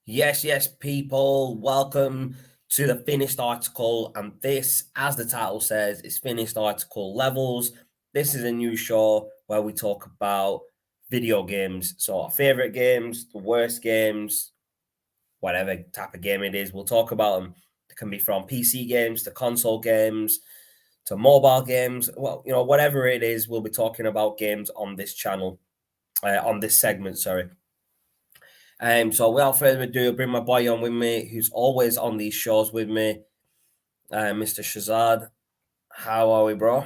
Yes, people. Welcome to the finished article. And this, as the title says, is finished article levels. This is a new show where we talk about video games. So, our favorite games, the worst games, whatever type of game it is, we'll talk about them. It can be from PC games to console games to mobile games. Well, whatever it is, we'll be talking about games on this channel, on this segment, sorry. So without further ado, I'll bring my boy on with me, who's always on these shows with me, Mr. Shazad. How are we, bro?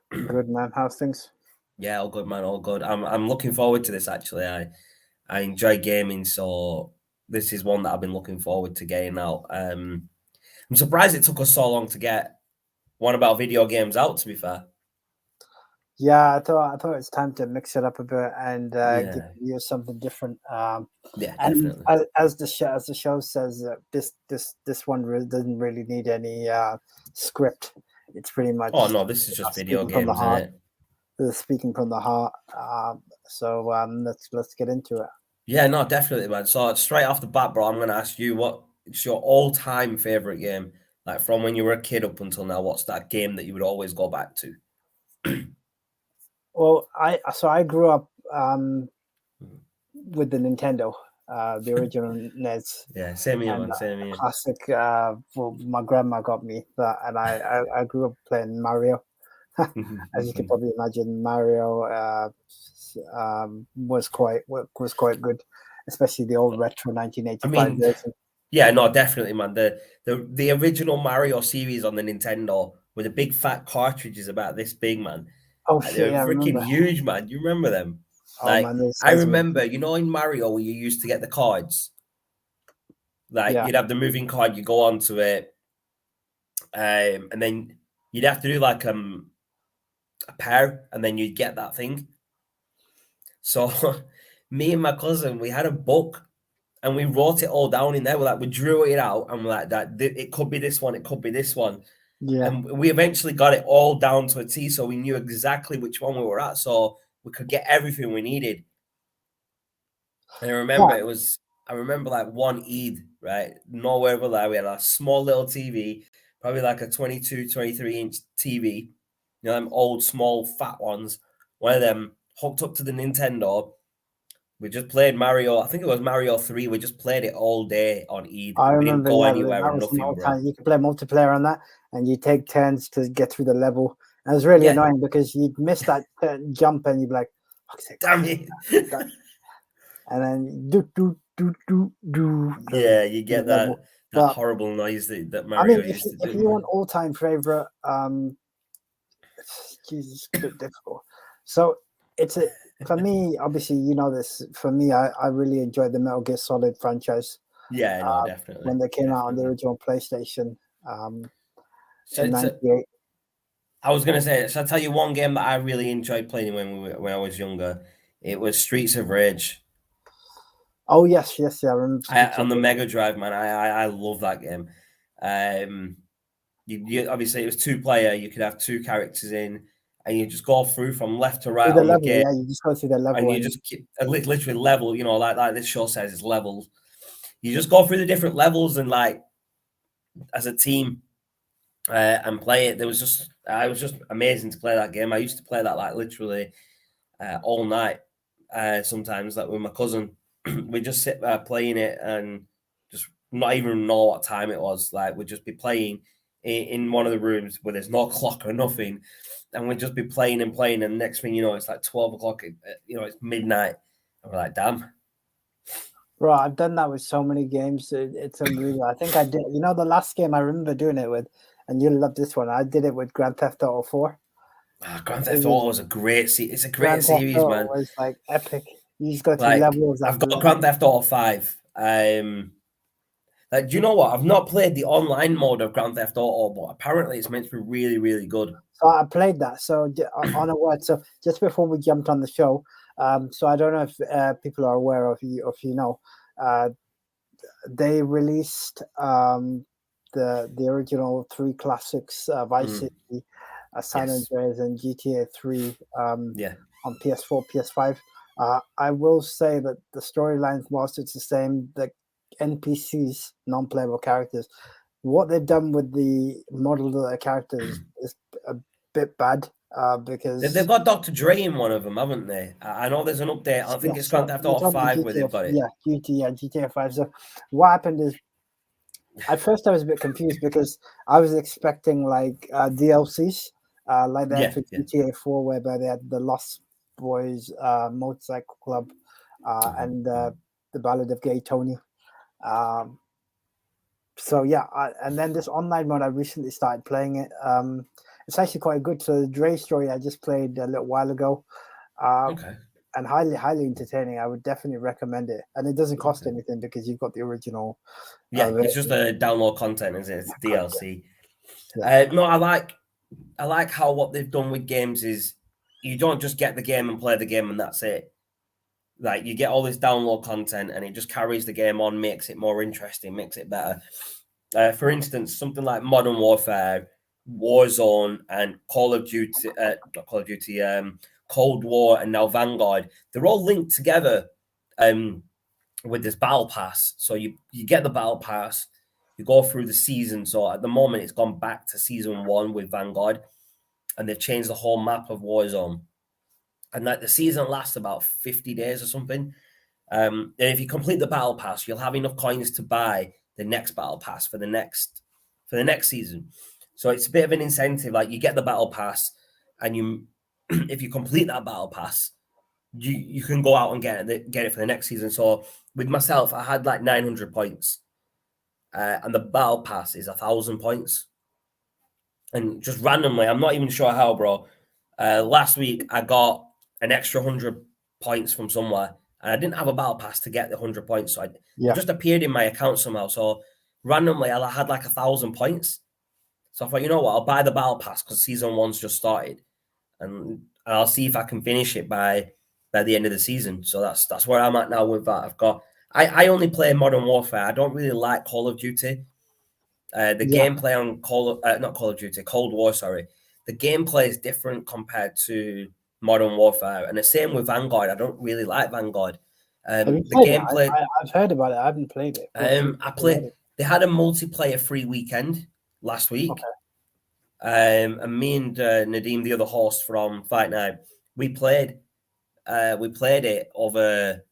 Good, man. How's things? Yeah, all good, man. All good. I'm looking forward to this. Actually, I enjoy gaming, so this is one that I've been looking forward to getting out. I'm surprised it took us so long to get one about video games out. To be fair. Yeah, I thought it's time to mix it up a bit and give Yeah. you something different. Yeah, And definitely. as the show says, this one doesn't really need any script. It's pretty much Oh no, this is just video speaking from the games, isn't heart. it? Speaking from the heart. So let's get into it. Yeah, no, definitely, man. So straight off the bat, bro, I'm gonna ask you what's your all-time favorite game, like from when you were a kid up until now. What's that game that you would always go back to? Well, I grew up with the Nintendo, the original NES. Yeah, same here, And man. Same a here. classic. Well, my grandma got me that, and I grew up playing Mario. As you can probably imagine, Mario was quite good, especially the old retro I 1985 mean, version. yeah, no, definitely, man. The original Mario series on the Nintendo with the big fat cartridges about this big, man. Oh Like, they shit, were yeah, I freaking remember. huge, man. You remember them? Oh Like, man, those I size were remember, in Mario where you used to get the cards. Like, yeah. you'd have the moving card, you go onto it, and then you'd have to do like a pair, and then you'd get that thing. So me and my cousin, we had a book and we wrote it all down in there. We drew it out and we're like that. It could be this one. It could be this one. Yeah. And we eventually got it all down to a T, so we knew exactly which one we were at, so we could get everything we needed. And Yeah. I remember like one Eid, right? Nowhere over there. We had a small little TV, probably like a 22, 23-inch TV, them old, small, fat ones. One of them hooked up to the Nintendo. We just played Mario. I think it was Mario 3. We just played it all day on Eid. I We didn't remember. go Yeah, anywhere that or was an nothing, old bro. time. You could play multiplayer on that, and you take turns to get through the level. And it was really Yeah, annoying because you'd miss that jump, and you'd be like, "Fuck's sake, damn it. and then do Yeah, you the get level. that But horrible noise that I Mario mean, used to if do, you want man. all time favorite, Jesus, it's a bit difficult. So it's a for me. Obviously, you know this. For me, I really enjoyed the Metal Gear Solid franchise Yeah, no, definitely. when they came out on the Definitely. original PlayStation So, in so '98. I was gonna say, so I tell you one game that I really enjoyed playing when I was younger. It was Streets of Rage. Oh yes, yes, yeah. I remember Streets On of the Rage. Mega Drive, man. I love that game. Um, you obviously it was two player. You could have two characters in, and you just go through from left to right Through the on the level, game, yeah. You just go through the and level, you and just keep literally level. Like this show says, it's levels. You just go through the different levels and like as a team and play it. It was just amazing to play that game. I used to play that like literally all night. Sometimes like with my cousin, we just sit there playing it and just not even know what time it was. Like we'd just be playing in one of the rooms where there's no clock or nothing, and we'd just be playing and playing. And next thing you know, it's like 12 o'clock. It's midnight. And we're like, damn. right. I've done that with so many games. It's unreal. I think I did. You know, the last game I remember doing it with, and you'll love this one. I did it with Grand Theft Auto 4. Grand It Theft was Auto is a great. It's a great Grand Theft series, Auto man. was like epic. You just go through Like levels I've after got level. Grand Theft Auto 5. Like, do you know what? I've not played the online mode of Grand Theft Auto, but apparently it's meant to be really, really good. So I played that. So on a word. So just before we jumped on the show, so I don't know if people are aware of you, if you know, uh, they released the original three classics, Vice Mm, City, San yes. Andreas, and GTA 3 Yeah. on PS4, PS5. I will say that the storylines, whilst it's the same, NPCs, non-playable characters. What they've done with the model of their characters is a bit bad because They've got Dr. Dre in one of them, haven't they? I know there's an update. I think yeah. it's Grand So Theft you're Auto talking 5 where they've got it. GTA 5. So what happened is at first I was a bit confused because I was expecting like DLCs, like they had Yeah, for yeah. GTA 4, whereby they had the Lost Boys Motorcycle Club and the Ballad of Gay Tony. Um, so yeah, and then this online mode, I recently started playing it. It's actually quite good. So the Dre story I just played a little while ago, Okay. and highly entertaining. I would definitely recommend it, and it doesn't cost Okay. anything because you've got the original Yeah, it's just version. a download content, isn't it? It's Correct. DLC. Yeah. No, I like how what they've done with games is you don't just get the game and play the game and that's it. Like you get all this download content and it just carries the game on, makes it more interesting, makes it better. For instance, something like Modern Warfare, Warzone, and Call of Duty, not Call of Duty, Cold War, and now Vanguard, they're all linked together with this battle pass. So you get the battle pass, you go through the season. So at the moment, it's gone back to season 1 with Vanguard, and they've changed the whole map of Warzone. And like the season lasts about 50 days or something. And if you complete the battle pass, you'll have enough coins to buy the next battle pass for the next season. So it's a bit of an incentive. Like you get the battle pass, and you, if you complete that battle pass, you can go out and get it for the next season. So with myself, I had like 900 points, and the battle pass is 1,000 points. And just randomly, I'm not even sure how, bro. Last week I got an extra 100 points from somewhere, and I didn't have a battle pass to get the 100 points, so it Yeah. just appeared in my account somehow. So randomly, I had like 1,000 points. So I thought, you know what, I'll buy the battle pass because season 1's just started, and I'll see if I can finish it by the end of the season. So that's where I'm at now with that. I only play Modern Warfare. I don't really like Call of Duty. The Yeah. gameplay on not Call of Duty, Cold War, sorry. The gameplay is different compared to Modern Warfare, and the same with Vanguard. I don't really like Vanguard. Have you The played it? gameplay. I've heard about it. I haven't played it. I play. They had a multiplayer free weekend last week, Okay. and me and Nadeem, the other host from Fight Night, we played. We played it over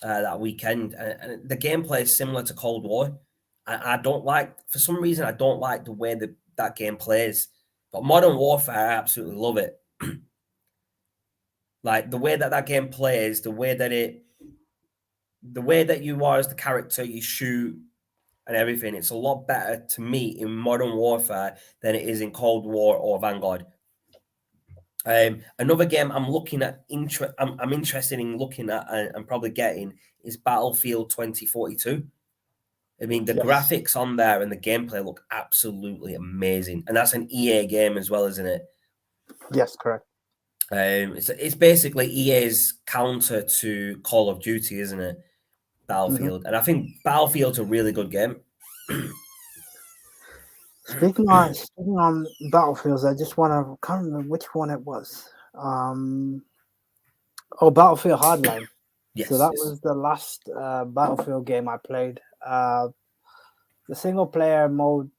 that weekend, and the gameplay is similar to Cold War. I don't like, for some reason, I don't like the way that game plays. But Modern Warfare, I absolutely love it. Like the way that game plays, the way that you are as the character, you shoot and everything. It's a lot better to me in Modern Warfare than it is in Cold War or Vanguard. Another game I'm looking at, I'm interested in looking at and probably getting is Battlefield 2042. I mean, the Yes. graphics on there and the gameplay look absolutely amazing, and that's an EA game as well, isn't it? Yes, correct. It's basically EA's counter to Call of Duty, isn't it? Mm-hmm. Battlefield, and I think Battlefield's a really good game. Speaking on Battlefields, I just want to can't remember which one it was. Battlefield Hardline. So Yes, that yes. was the last Battlefield game I played. The single player mode,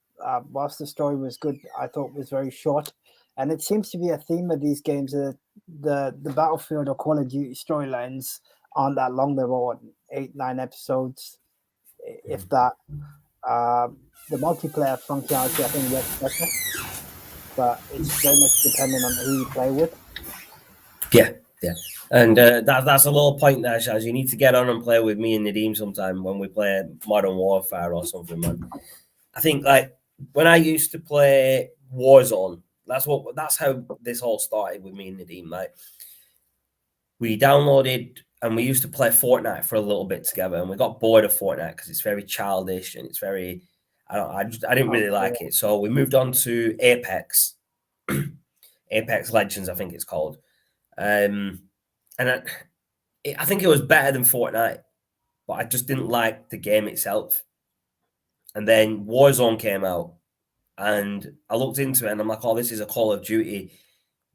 whilst the story was good, I thought was very short, and it seems to be a theme of these games that the Battlefield or Call of Duty storylines aren't that long. They're all 8-9 episodes, if that. The multiplayer functionality I think works better, but it's very much dependent on who you play with. Yeah, yeah. And that's a little point there, Shaz. You need to get on and play with me and Nadeem sometime when we play Modern Warfare or something, man. I think like when I used to play Warzone, that's how this all started with me and Nadeem. Like we downloaded and we used to play Fortnite for a little bit together, and we got bored of Fortnite because it's very childish and it's very I didn't really Okay. like it. So we moved on to Apex, Apex Legends, I think it's called. And I think it was better than Fortnite, but I just didn't like the game itself. And then Warzone came out, and I looked into it, and I'm like, "Oh, this is a Call of Duty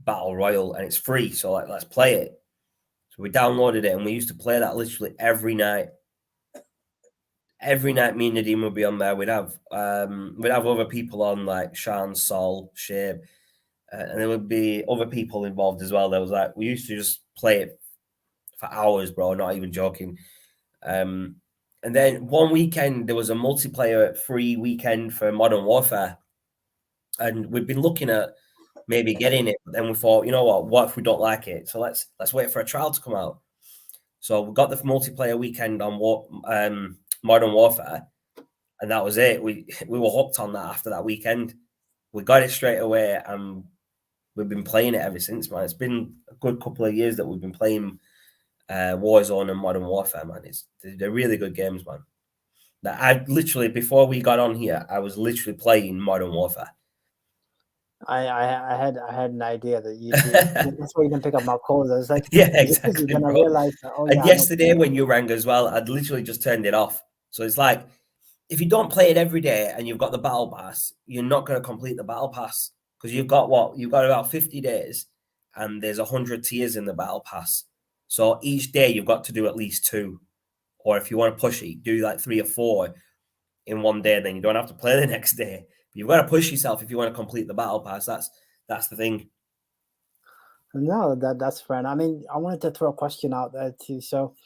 battle royal, and it's free, so like, let's play it." So we downloaded it, and we used to play that literally every night. every night me and Nadeem would be on there. We'd have other people on like Sean, Sol, Shape, and there would be other people involved as well. There was like we used to just play it for hours, bro. Not even joking. Um, and then one weekend there was a multiplayer free weekend for Modern Warfare, and we've been looking at maybe getting it. But then we thought, you know what if we don't like it? So let's wait for a trial to come out. So we got the multiplayer weekend on Modern Warfare, and that was it. We were hooked on that after that weekend. We got it straight away, and we've been playing it ever since, man. It's been a good couple of years that we've been playing Warzone and Modern Warfare, man. They're really good games, man. That I literally before we got on here, I was literally playing Modern Warfare. I had an idea that you'd be. That's why you didn't pick up my calls. I was like, Yeah, is it busy? exactly, Then I bro. realized that. Oh And yeah, I know. yesterday when you rang as well, I'd literally just turned it off. So it's like if you don't play it every day and you've got the battle pass, you're not going to complete the battle pass because you've got what you've got about 50 days, and there's 100 tiers in the battle pass. So each day you've got to do at least two, or if you want to push it, do like 3 or 4 in one day, and then you don't have to play the next day. But you've got to push yourself if you want to complete the battle pass. That's the thing. No, that's fair. I mean, I wanted to throw a question out there too. So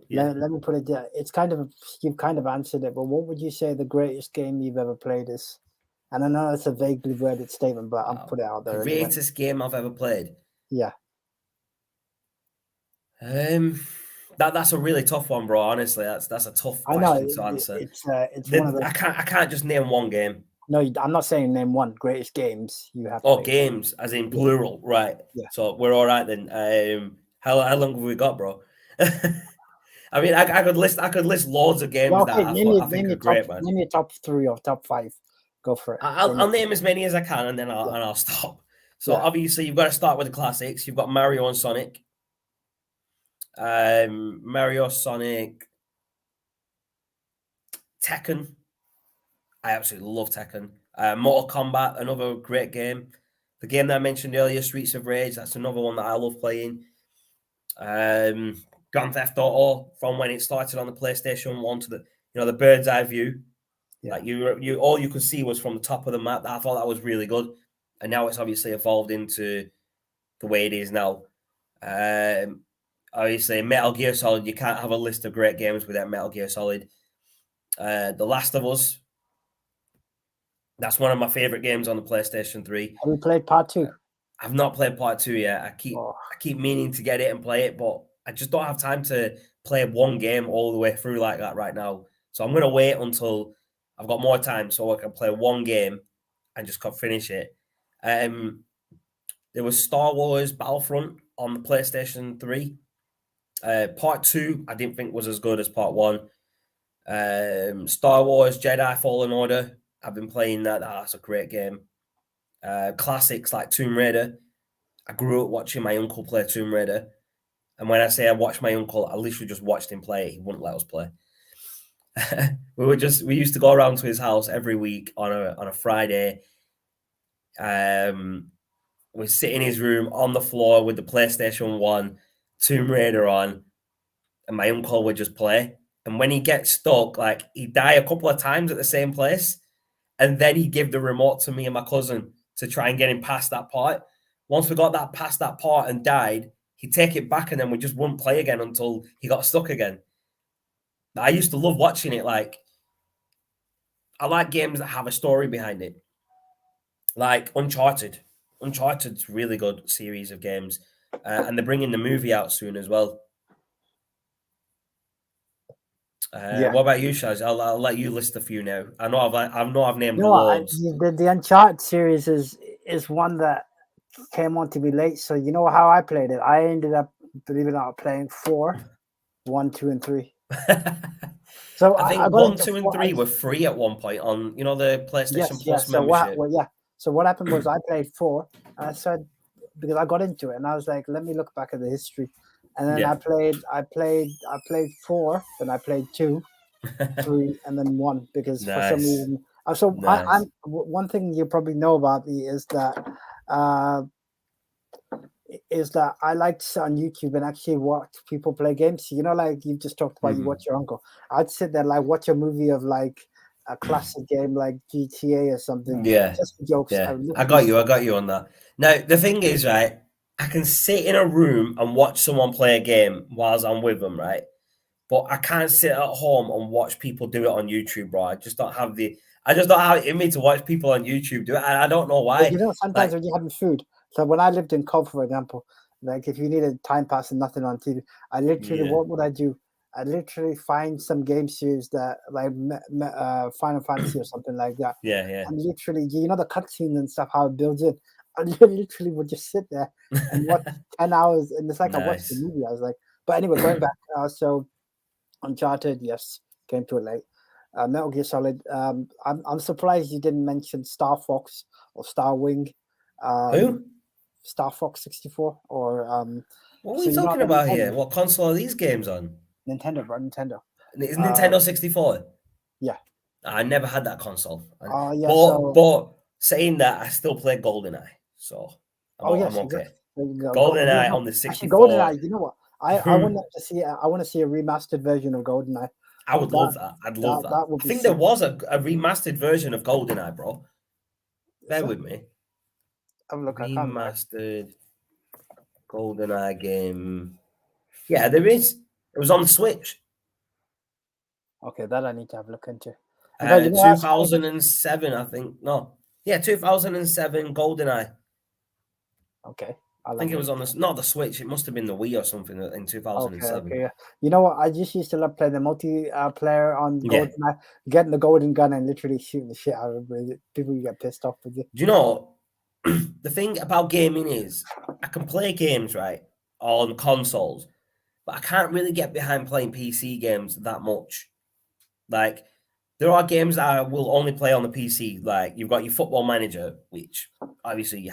Yeah. let me put it there. It's kind of you've kind of answered it, but what would you say the greatest game you've ever played is? And I know it's a vaguely worded statement, but I'll put it out there anyway. Greatest game I've ever played. Yeah. That's a really tough one, bro. Honestly, that's a tough I know question to answer. it's one of those. I can't just name one game. No, I'm not saying name one greatest games you have Oh, played. games as in Yeah. plural, right? Yeah. So we're all right then. How long have we got, bro? I mean, I could list loads of games Well, that okay, I think are great, man. name your top 3 or top 5. Go for it. I'll name as many as I can, and then Yeah. I'll stop. So Yeah. obviously you've got to start with the classics. You've got Mario and Sonic. Mario, Sonic, Tekken. I absolutely love Tekken. Mortal Kombat, another great game. The game that I mentioned earlier, Streets of Rage, that's another one that I love playing. Grand Theft Auto, from when it started on the PlayStation 1 to the bird's eye view. Yeah. Like you all you could see was from the top of the map. I thought that was really good. And now it's obviously evolved into the way it is now. Obviously, Metal Gear Solid, you can't have a list of great games without Metal Gear Solid. The Last of Us, that's one of my favorite games on the PlayStation 3. Have you played part 2? I've not played part 2 yet. I keep meaning to get it and play it, but I just don't have time to play one game all the way through like that right now. So I'm going to wait until I've got more time so I can play one game and just finish it. There was Star Wars Battlefront on the PlayStation 3. Part 2, I didn't think was as good as part 1. Star Wars Jedi Fallen Order, I've been playing that. That's a great game. Classics like Tomb Raider. I grew up watching my uncle play Tomb Raider. And when I say I watched my uncle, I literally just watched him play. He wouldn't let us play. We used to go around to his house every week on a Friday. We sit in his room on the floor with the PlayStation 1, Tomb Raider on, and my uncle would just play. And when he gets stuck, like he'd die a couple of times at the same place, and then he'd give the remote to me and my cousin to try and get him past that part. Once we got that past that part and died, he'd take it back, and then we just wouldn't play again until he got stuck again. I used to love watching it. Like, I like games that have a story behind it, like Uncharted. Uncharted's really good series of games, and they're bringing the movie out soon as well. What about you, Shaz? I'll let you list a few now. I know I've named loads. The Uncharted series is one that came on to be late. So you know how I played it? I ended up, believe it or not, playing 4, 1, 2, and 3. So I think I got 1, into 2, and 3 were free at one point on the PlayStation Plus So membership. So what happened was I played 4, and I said, because I got into it, and I was like, let me look back at the history, and then I played 4, then I played 2, 3, and then 1 because for some reason. So Nice. one thing you probably know about me is that is that I like to sit on YouTube and actually watch people play games. You know, like you just talked about, you watch your uncle. I'd sit there like watch a movie of like a classic game like GTA or something, Yeah, just for jokes. I yeah. would I literally got you. I sit. got you on that. Now the thing is, right? I can sit in a room and watch someone play a game whilst I'm with them, right? But I can't sit at home and watch people do it on YouTube, bro. I just don't have it in me to watch people on YouTube do it. And I don't know But why. you know, sometimes Like, when you're having food, so when I lived in Cove, for example, like if you needed time pass and nothing on TV, I literally, yeah, what would I do? I literally find some game series that like Final Fantasy or something like that, yeah, and literally, you know, the cutscenes and stuff how it builds in. I literally would just sit there and watch yeah. 10 hours, and it's like I watched the Nice. movie. I was like, but anyway, going back, so Uncharted, yes, came too late. Metal Gear Solid. I'm surprised you didn't mention Star Fox or Star Wing, um, Who? Star Fox 64, or What are so we you know talking the about here? Nintendo, What console are these games on? Nintendo, bro, Nintendo. Is Uh, Nintendo 64? yeah. I never had that console. Yeah. But saying that, I still play GoldenEye, so Oh I'm yes, okay. exactly. There you go. GoldenEye No, on the actually, 64. GoldenEye. You know what? I want to see. I want to see a remastered version of GoldenEye. I would That love that. I'd love that. that would I be think there sick. was a remastered version of GoldenEye, bro. Bear So with me. have a look. I can't remember. Remastered GoldenEye game. Yeah, there is. It was on the Switch. Okay, that I need to have a look into. In fact, you know that's funny. 2007, I think. No. Yeah, 2007 GoldenEye. Okay, I I'll have think a it was look. on the not the Switch. It must have been the Wii or something in Okay, 2007. okay, yeah. You know what? I just used to love playing the multi player on Yeah. GoldenEye, getting the golden gun and literally shooting the shit out of everybody. People get pissed off with you. Do you know the thing about gaming is I can play games right on consoles, but I can't really get behind playing PC games that much. Like there are games that I will only play on the PC. Like you've got your Football Manager, which obviously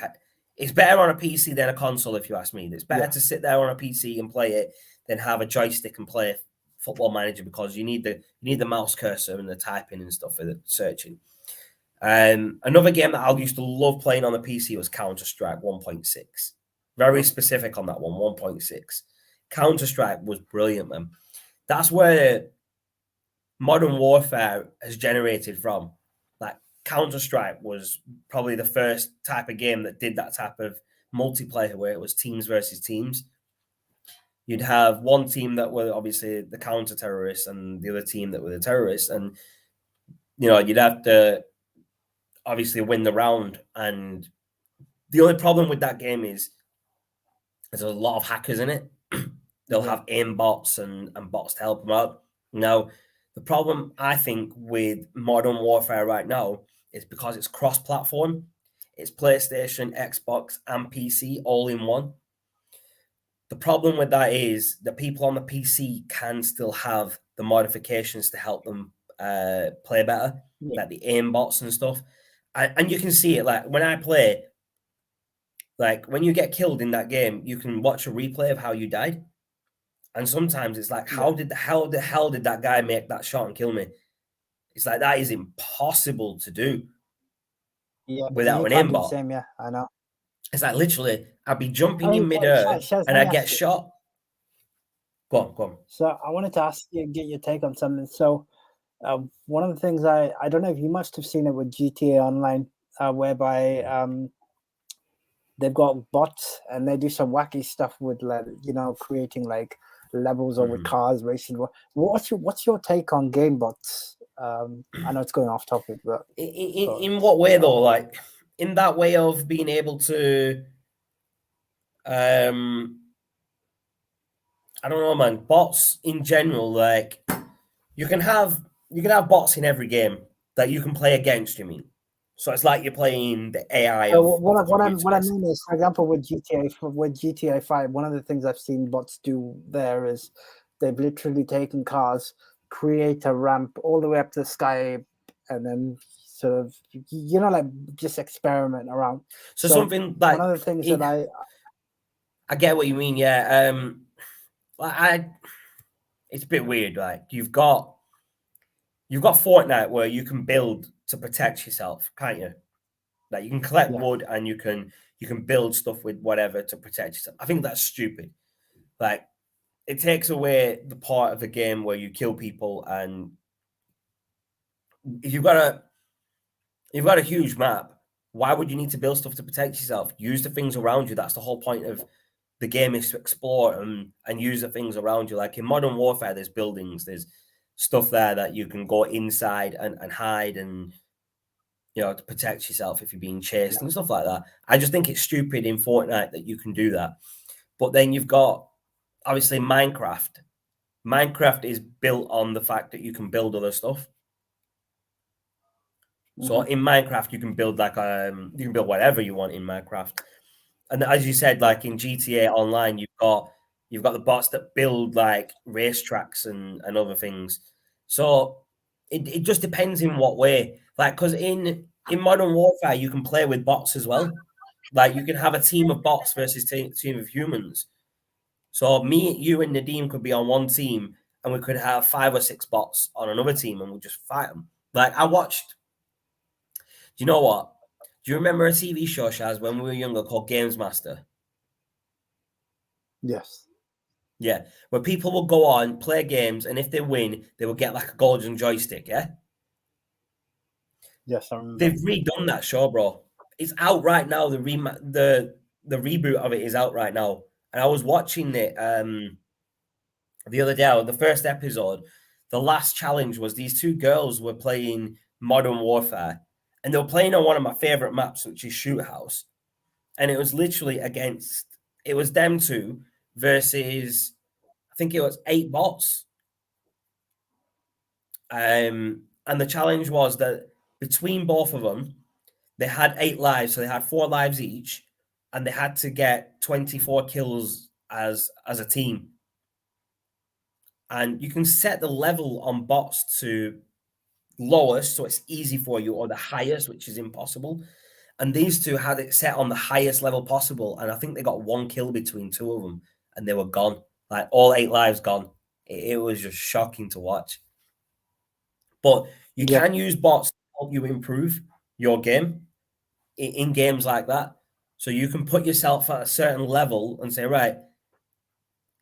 it's better on a PC than a console. If you ask me, it's better Yeah, to sit there on a PC and play it than have a joystick and play Football Manager because you need the mouse cursor and the typing and stuff for the searching. Another game that I used to love playing on the PC was Counter Strike 1.6. Very okay. specific on that one, 1.6. Counter Strike was brilliant, man. That's where modern warfare has generated from. Like Counter Strike was probably the first type of game that did that type of multiplayer where it was teams versus teams. You'd have one team that were obviously the counter terrorists and the other team that were the terrorists, and you'd have to obviously win the round. And the only problem with that game is there's a lot of hackers in it. They'll Yeah, have aim bots and bots to help them out. Now, the problem I think with Modern Warfare right now is because it's cross-platform. It's PlayStation, Xbox, and PC all in one. The problem with that is the people on the PC can still have the modifications to help them play better, yeah, like the aim bots and stuff. And you can see it like when I play, like when you get killed in that game, you can watch a replay of how you died. And sometimes it's like, yeah, how the hell did that guy make that shot and kill me? It's like that is impossible to do yeah. without You an can't do the aimbot. same. Yeah, I know. It's like literally, I'd be I jumping mean, in but midair Shaz, and let I me get ask you. shot. Go on, go on. So I wanted to ask you, get your take on something. So one of the things I don't know if you must have seen it with GTA Online, whereby they've got bots and they do some wacky stuff with like creating like levels or with Mhm. cars racing. What's your take on game bots? I know it's going off topic, but In what way though? Like in that way of being able to, um, I don't know, man. Bots in general, like you can have bots in every game that you can play against. You mean? So it's like you're playing the AI so of the computer, what I basically. mean is, for example, with GTA 5, one of the things I've seen bots do there is they've literally taken cars, create a ramp all the way up to the sky, and then sort of like just experiment around. So So something one like of the things that in, I get what you mean. Yeah. Like it's a bit weird. Like you've got Fortnite where you can build to protect yourself, can't you? Like you can collect yeah wood and you can build stuff with whatever to protect yourself. I think that's stupid. Like, it takes away the part of the game where you kill people, and if you've got a huge map, why would you need to build stuff to protect yourself? Use the things around you. That's the whole point of the game, is to explore and use the things around you. Like in Modern Warfare, there's buildings, there's stuff there that you can go inside and hide, and to protect yourself if you're being chased and stuff like that. I just think it's stupid in Fortnite that you can do that. But then you've got, obviously, Minecraft. Minecraft is built on the fact that you can build other stuff. So in Minecraft, you can build you can build whatever you want in Minecraft. And as you said, like in GTA Online, you've got the bots that build like racetracks and other things. So it just depends in what way. Like, because in Modern Warfare, you can play with bots as well. Like, you can have a team of bots versus team of humans. So me, you, and Nadeem could be on one team, and we could have 5 or 6 bots on another team, and we'll just fight them. Like, I watched. Do you know what? Do you remember a TV show, Shaz, when we were younger, called Games Master? Yes. Yeah, where people will go on, play games, and if they win, they will get like a golden joystick. Yeah. Yes, I remember. They've redone that show, bro. It's out right now. The reboot of it is out right now, and I was watching it the other day. The first episode, the last challenge was these 2 girls were playing Modern Warfare, and they were playing on one of my favorite maps, which is Shoot House, and it was literally it was them 2 versus, I think it was 8 bots. And the challenge was that between both of them, they had 8 lives, so they had 4 lives each, and they had to get 24 kills as a team. And you can set the level on bots to lowest, so it's easy for you, or the highest, which is impossible. And these 2 had it set on the highest level possible, and I think they got 1 kill between 2 of them, and they were gone. Like, all 8 lives gone. It was just shocking to watch. But you can use bots to help you improve your game in games like that. So you can put yourself at a certain level and say, right,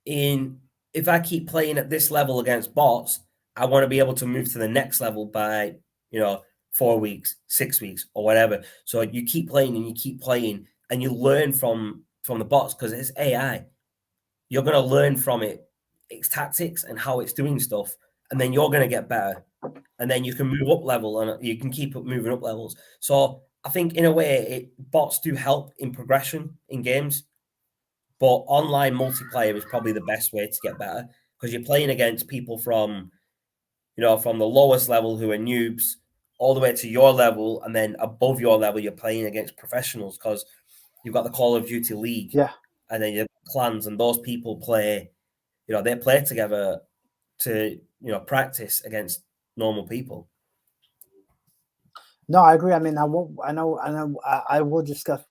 if I keep playing at this level against bots, I want to be able to move to the next level by 4 weeks, 6 weeks, or whatever. So you keep playing and you keep playing, and you learn from the bots, because it's AI. You're going to learn from its tactics and how it's doing stuff, and then you're going to get better, and then you can move up level, and you can keep moving up levels. So I think in a way, bots do help in progression in games, but online multiplayer is probably the best way to get better, because you're playing against people from the lowest level, who are noobs, all the way to your level, and then above your level, you're playing against professionals, because you've got the Call of Duty League, and then you've got clans, and those people play, they play together to practice against normal people. No, I agree. I mean, we'll discuss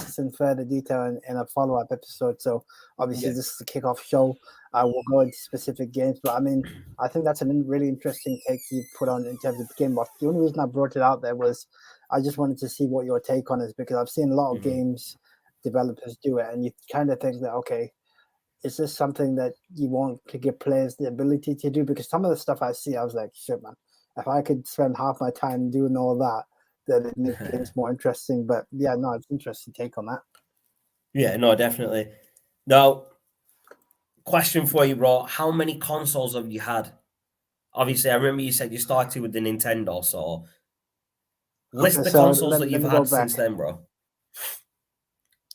this in further detail in a follow-up episode. So obviously, this is the kickoff show. We'll go into specific games, but I mean, I think that's a really interesting take you put on in terms of game bots. The only reason I brought it out there was I just wanted to see what your take on it is, because I've seen a lot of games developers do it, and you kind of think that, okay, is this something that you want to give players the ability to do? Because some of the stuff I see, I was like, shit, man. If I could spend half my time doing all that, then it'd make games more interesting. But yeah, no, it's an interesting take on that. Yeah, no, definitely. Now, question for you, bro. How many consoles have you had? Obviously, I remember you said you started with the Nintendo, so list the consoles that you've had since then, bro.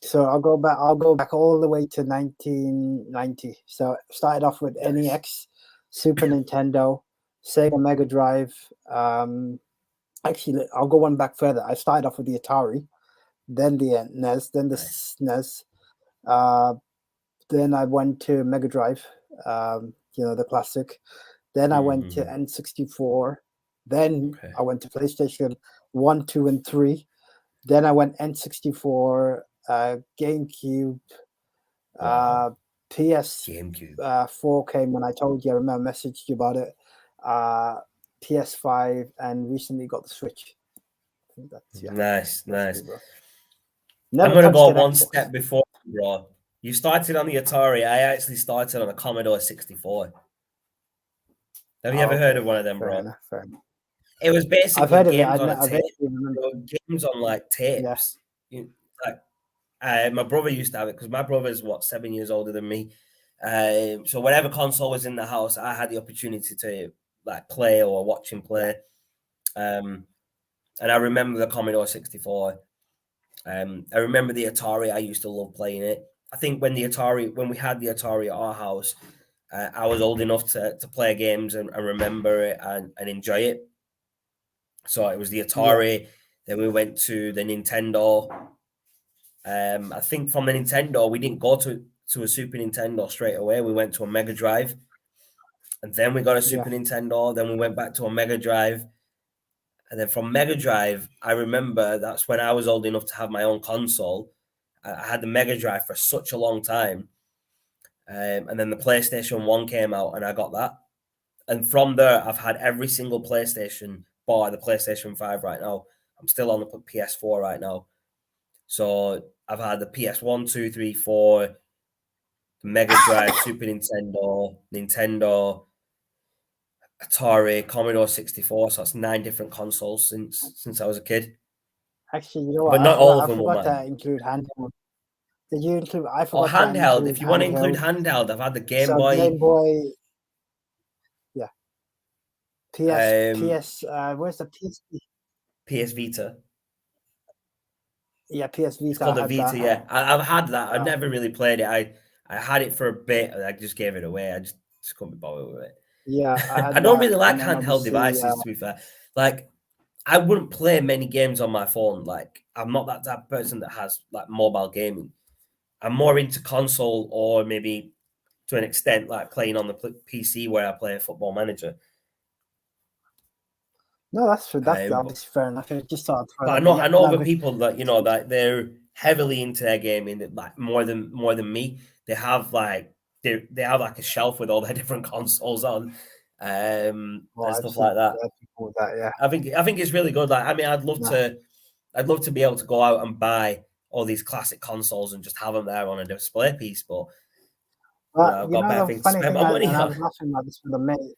So I'll go back all the way to 1990. So started off with NEX, Super Nintendo, Sega Mega Drive. Actually, I'll go one back further. I started off with the Atari, then the NES, then the SNES. Then I went to Mega Drive, the classic. Then I went to N64. Then I went to PlayStation 1, 2, and 3. Then I went N64, GameCube, PS GameCube. 4 came when I told you. I remember I messaged you about it. PS5, and recently got the Switch. I think that's nice. Cool, I'm Never gonna touched go an one Xbox. step before you, bro. You started on the Atari. I actually started on a Commodore 64. Have you ever Oh, heard okay, of one of them, fair bro? enough. Fair enough. It was I've basically heard of it. games on a I tape. vaguely remember. They were games on like Yeah, tapes. Like my brother used to have it because my brother's 7 years older than me. So whatever console was in the house, I had the opportunity to like play or watch him yeah, play. And I remember the Commodore 64. I remember the Atari. I used to love playing it. I think when we had the Atari at our house, I was old enough to play games and remember it and enjoy it. So it was the yeah, Atari. Then we went to the Nintendo. I think from the Nintendo, we didn't go to a Super Nintendo straight away. We went to a Mega Drive, and then we got a yeah, Super Nintendo. Then we went back to a Mega Drive, and then from Mega Drive, I remember that's when I was old enough to have my own console. I had the Mega Drive for such a long time, and then the PlayStation One came out, and I got that. And from there, I've had every single PlayStation bar the PlayStation 5 right now. I'm still on the PS4 right now. So I've had the PS1, 2, 3, 4, Mega Drive, Super Nintendo, Nintendo, Atari, Commodore 64. So that's 9 different consoles since I was a kid. actually, you know what? But not all of I them were forgot to mine. include handheld. Did you include? I Or forgot to handheld. include If you want to include handheld. handheld, I've had the Game So Game Boy, Boy, yeah, um, Where's the PS? PS Vita. Yeah, PS It's Vita. I called a had Vita. that. Yeah, I've had that. I Uh, never really played it. I had it for a bit. And I just gave it away. I just couldn't be bothered with yeah, I it. I had don't that, really like and then handheld obviously, devices. To be fair, like I wouldn't play many games on my phone. Like I'm not that type of person that has like mobile gaming. I'm more into console or maybe to an extent like playing on the PC where I play Football Manager. no, that's true. That's Um, obviously fair enough. I just thought I'd throw But that. I But know yeah, I know no, other good. people that that they're heavily into their gaming that like more than me. They have like they have like a shelf with all their different consoles on, Well, and I've stuff seen like that. people with that. Yeah, I think it's really good. Like I mean, no, I'd love to be able to go out and buy all these classic consoles and just have them there on a display piece. But but I've you got know better the things to funny spend thing, my money and I was on. laughing about this with a mate.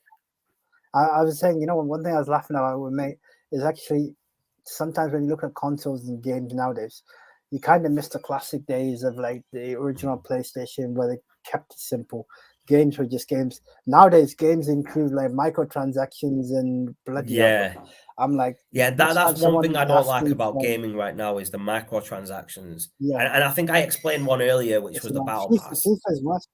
I was saying, you know, one thing I was laughing about with mate is actually sometimes when you look at consoles and games nowadays, you kind of miss the classic days of like the original PlayStation where they kept it simple. Games were just games. Nowadays, games include like microtransactions and bloody hell, bro. Yeah, I'm like, yeah. each That's time one thing someone I don't asks like me about for, gaming right now is the microtransactions. yeah, And I think I explained one earlier, which it's was the not battle FIFA. pass. FIFA is worse.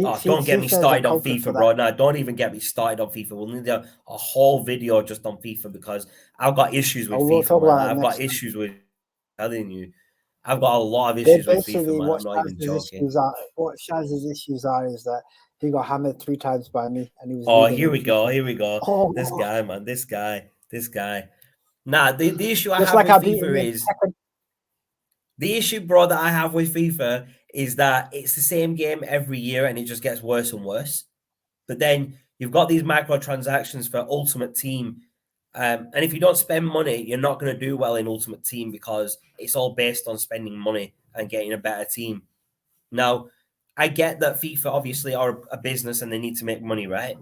Oh, don't get me FIFA is a started on culprit for FIFA, that. bro. No, don't even get me started on FIFA. We'll need a whole video just on FIFA because I've got issues Oh, with we'll FIFA, talk man. about it I've got next time. issues with telling you. I've got a lot of They issues with FIFA, basically man. I'm not even joking. what Shaz's issues are is that he got hammered 3 times by me and he was Oh, leading here in we go. FIFA. Here we go. This Oh, guy, man. This guy. Nah, the issue I just have like with I beat him FIFA in is second. the issue, bro, that I have with FIFA is that it's the same game every year and it just gets worse and worse. But then you've got these microtransactions for Ultimate Team. And if you don't spend money, you're not going to do well in Ultimate Team because it's all based on spending money and getting a better team. Now, I get that FIFA obviously are a business and they need to make money, right?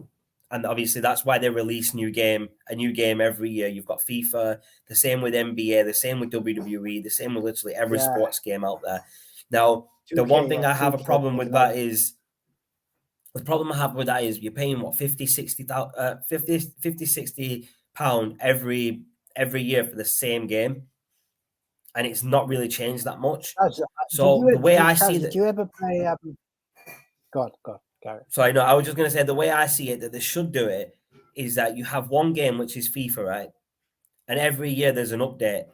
And obviously that's why they release a new game every year. You've got FIFA, the same with NBA, the same with WWE, the same with literally every Yeah, sports game out there. Now, the one 2K, thing yeah, I have a 2K problem as with well. that is the problem I have with that is you're paying what 50, 60 pound every year for the same game, and it's not really changed that much. Shaz, So the way I see Shaz, did that, you ever play? God, Gary. so I know I was just gonna say the way I see it that they should do it is that you have one game which is FIFA, right? And every year there's an update.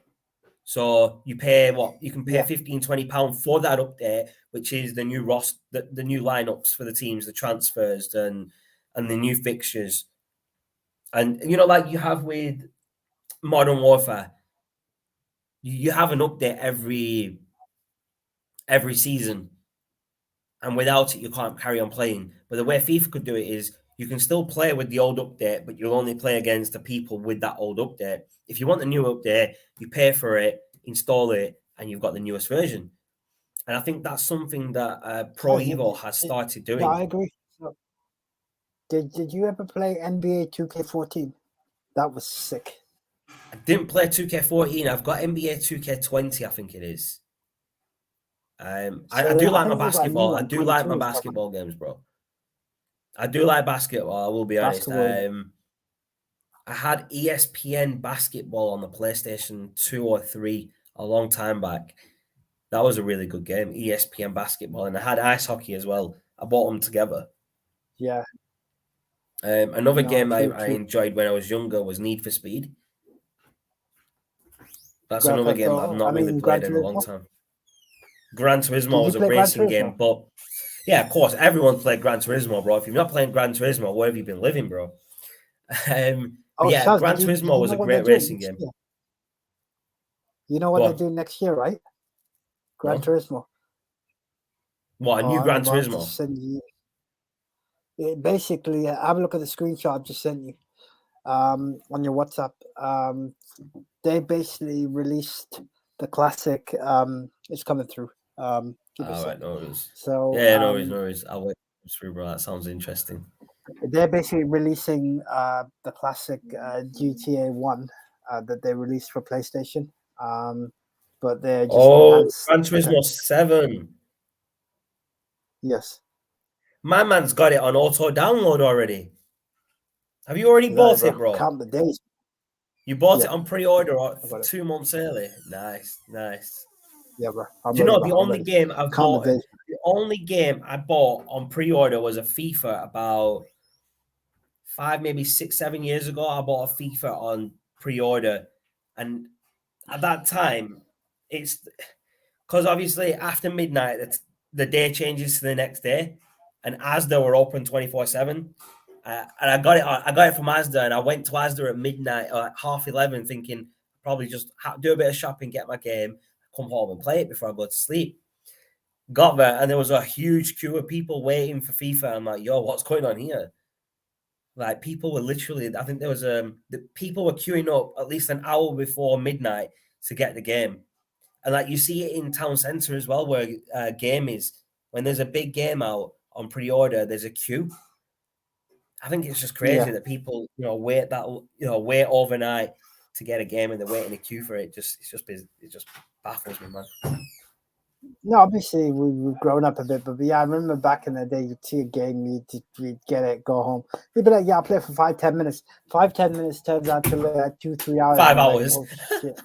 So you pay what you can pay Yeah, 15, 20 pound for that update, which is the new the new lineups for the teams, the transfers and the new fixtures. And like you have with Modern Warfare, you have an update every season, and without it, you can't carry on playing. But the way FIFA could do it is you can still play with the old update, but you'll only play against the people with that old update. If you want the new update, you pay for it, install it, and you've got the newest version. And I think that's something that Pro Evo has started doing. Yeah, I agree. So, did you ever play NBA 2K14? That was sick. I didn't play 2K14. I've got NBA 2K20, I think it is. I do like my basketball. I do like my basketball games, bro. I do like basketball, I will be honest. I had ESPN basketball on the PlayStation 2 or 3 a long time back. That was a really good game, ESPN basketball. And I had ice hockey as well. I bought them together. Yeah. Another game I enjoyed when I was younger was Need for Speed. That's another game that I've not really played in a long time. Gran Turismo was a racing game, but yeah, of course, everyone played Gran Turismo, bro. If you're not playing Gran Turismo, where have you been living, bro? Gran Turismo was a great racing game. You know what they're doing next year, right? Gran Turismo. What, a new Gran Turismo? Basically, have a look at the screenshot I just sent you on your WhatsApp. They basically released the classic. It's coming through. All right, no worries. So yeah, no worries. I'll wait through, bro. That sounds interesting. They're basically releasing the classic GTA 1 that they released for PlayStation. But they're just Gran Turismo 7. Yes. My man's got it on auto download already. Have you already bought it, bro? Count the days. You bought it on pre-order 2 months early. Nice. Yeah, bro. Do you know the only game I've bought? The only game I bought on pre-order was a FIFA about 5, maybe 6, 7 years ago. I bought a FIFA on pre-order, and at that time, it's because obviously after midnight, the day changes to the next day, and Asda were open 24/7. And I got it from Asda, and I went to Asda at midnight or at 11:30, thinking probably just do a bit of shopping, get my game, come home and play it before I go to sleep. Got there, and there was a huge queue of people waiting for FIFA. I'm like, yo, what's going on here? Like, people were literally, I think there was the people were queuing up at least an hour before midnight to get the game. And like, you see it in town center as well, where game is. When there's a big game out on pre-order, there's a queue. I think it's just crazy that people, wait overnight to get a game, and they're waiting in a queue for it. It just baffles me, man. No, obviously we've grown up a bit, but yeah, I remember back in the day, you'd see a game, you'd get it, go home. You'd be like, yeah, I'll play for 5-10 minutes. 5-10 minutes turns out to like 2-3 hours. 5 hours. Like, oh, shit.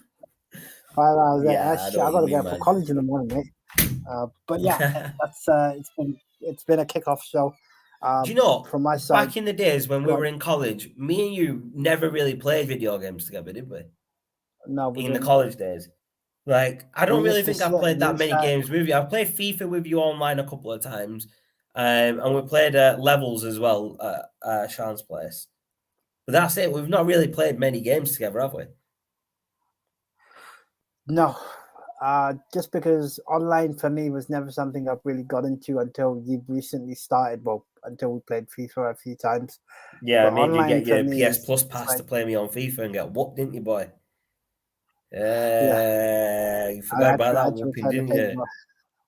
5 hours. Yeah, I got to get up for college in the morning, mate. But yeah, it's been a kickoff show. Do you know, from my side, back in the days when we were in college, me and you never really played video games together, did we? No, in the college days. Like, I don't really think I've played that many games with you. I've played FIFA with you online a couple of times. And we played Levels as well at Sean's place. But that's it. We've not really played many games together, have we? No. Just because online for me was never something I've really got into until you recently started. Well, until we played FIFA a few times. Yeah, I made you get your PS Plus pass to play me on FIFA and get whooped, didn't you, boy? You forgot about that whooping, didn't you?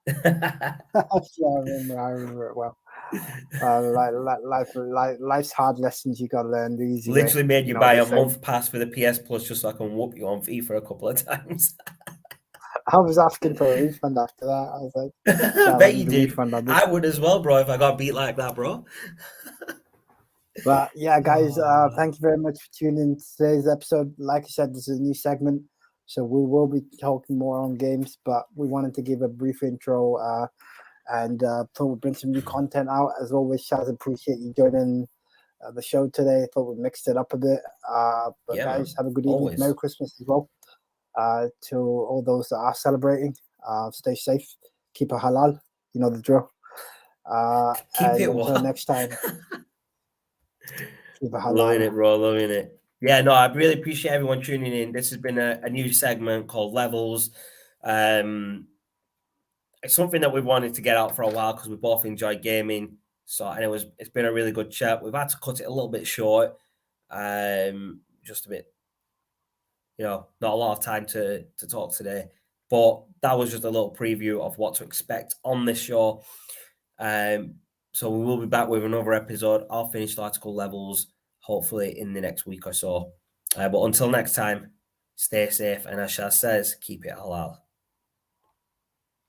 Yeah, I remember it well. Life's hard lessons you got to learn the easy way. Literally made you buy a month pass for the PS Plus just so I can whoop you on FIFA a couple of times. I was asking for a refund after that. I was like, I bet you did. I would as well, bro, if I got beat like that, bro. But yeah, guys, thank you very much for tuning in to today's episode. Like I said, this is a new segment, so we will be talking more on games, but we wanted to give a brief intro and thought we'd bring some new content out. As always, Shaz, appreciate you joining the show today. Thought we mixed it up a bit. But yeah, guys, have a good evening. Always. Merry Christmas as well to all those that are celebrating. Stay safe. Keep it halal. You know the drill. Keep it until next time. Loving it, bro. Loving it. Yeah, no, I really appreciate everyone tuning in. This has been a new segment called Levels. It's something that we wanted to get out for a while because we both enjoy gaming. So, and it's been a really good chat. We've had to cut it a little bit short, just a bit, not a lot of time to talk today. But that was just a little preview of what to expect on this show. So we will be back with another episode of Finished Article Levels, hopefully in the next week or so. But until next time, stay safe, and as Shaz says, keep it halal.